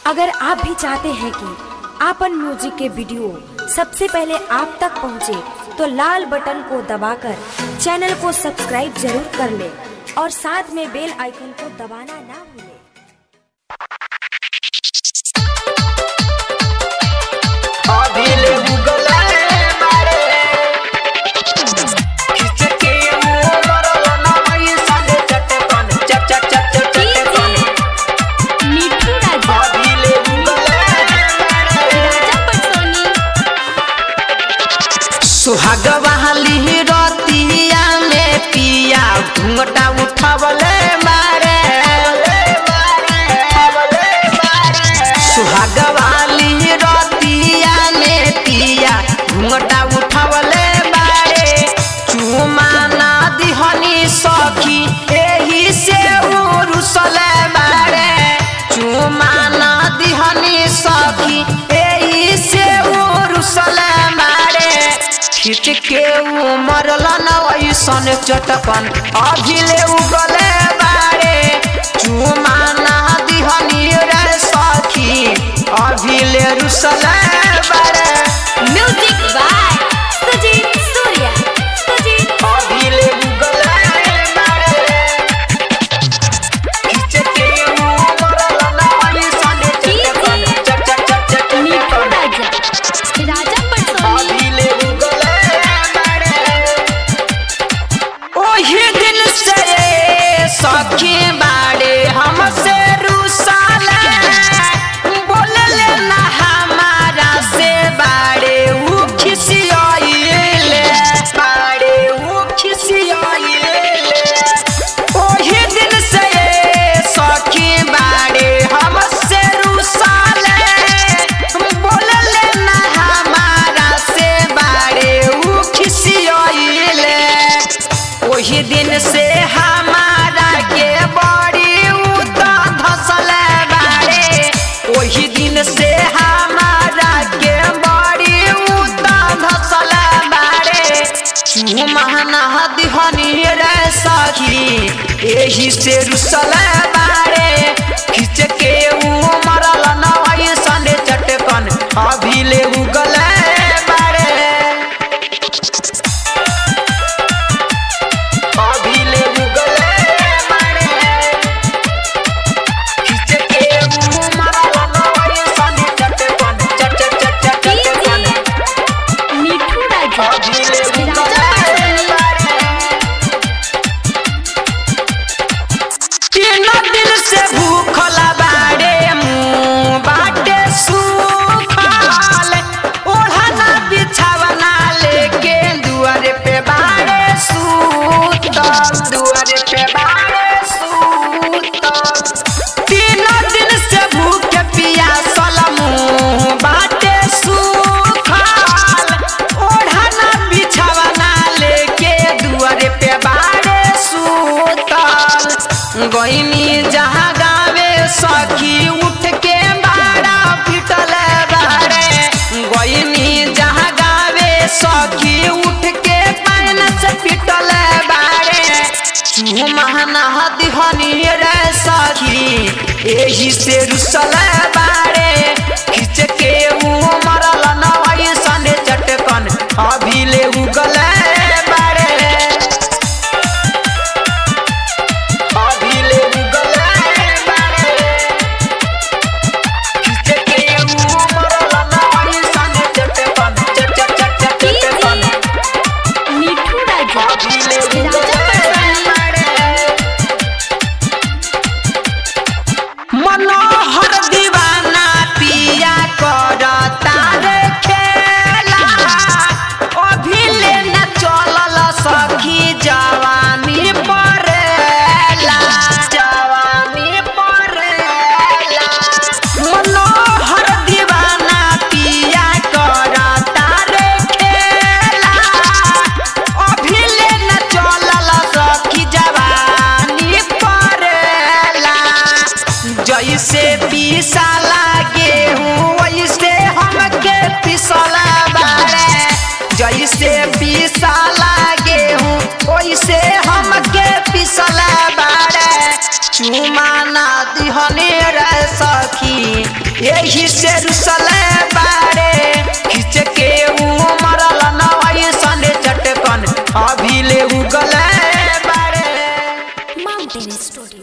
अगर आप भी चाहते हैं कि आपन म्यूजिक के वीडियो सबसे पहले आप तक पहुंचे, तो लाल बटन को दबाकर चैनल को सब्सक्राइब जरूर कर ले और साथ में बेल आइकन को दबाना ना भूलें। सुहाग वाली रतिया में पिया घूंघटा उठावले मारे, सुहाग वाली रतिया में पिया घूंघटा उठावले मारे। चुमा ना दिहनी सखी एही से रुसले मारे, चुमा ना दिहनी सखी एही से रुसले मारे। खिच के मरल नैसन चटकन अभिले उगले बारे, चुमा ना दिहनी रे सखी अभिले रुसले बारे। म्यूजिक बाय सुजीत सूर्या, सुजीत अभिले उगले बारे। खिच के मरल नैसन चटकन मीठू राजा, राजा पटसोनी अभिले उगले सखी बाड़े हमसे रुसाले, बोलले ना हमारा से बाड़े उ खिसियाइले, बाड़े उ खिसियाइले। ओही दिन से सखी बाड़े हमसे रुसाले, बोलले ना हमारा से बाड़े उ खिसियाइले। ओही दिन से हमारा के बड़ी उता धसले बाड़े, ओही दिन से हमारा के बड़ी उता धसले बाड़े। चुमा ना दिहनी रे सखी एही से रुसले बाड़े। खिच के मरल नैसन चटकन अभिले उगले बाड़े, अभिले उगले बाड़े। खिच के मरल नैसन चटकन चटकन मीठू राजा, अभिले राजा उगले बाड़े। तीन दिन से भूखला बाड़े, मुँह बाटे सूखल, ओढ़ना बिछावना लेके दुआरे पे बाड़े सूतल, दुआरे पे बाड़े सूतल। तीन दिन से भूखे पियासल, मुँह बाटे सूखल, ओढ़ना बिछावना लेके दुआरे पे बाड़े सूतल। गईनी जहाँ गावे सखी उठ के बाड़ा पिटल बाड़े, गईनी जहाँ गावे सखी उठ के पैन से पिटल बाड़े। चुमा ना दिहनी रे सखी एही से रुसल बाड़े। खिच के मरल नैसन चटकन अभिले उगले बाड़े, अभिले उगले बाड़े। खिच के मरल नैसन चटकन मीठू राजा, अभिले राजा पटसोनी मनोहर दीवाना पिया करता रे खेला, अभिले न चलल सखी जवानी परेला, जवानी परेला। मनोहर दीवाना पिया करता रे खेला, अभिले न चलल सखी जवानी परेला। जैसे पिसाला गेहूं वैसे हमके पिसला बाड़े, जैसे पिसाला गेहूं वैसे हमके पिसला बाड़े। चुमा ना दिहनी रे सखी यही से रुसले बारे खींच के मरल नवाई सने चटकन अभी ले उगले बारे। Mountain studio.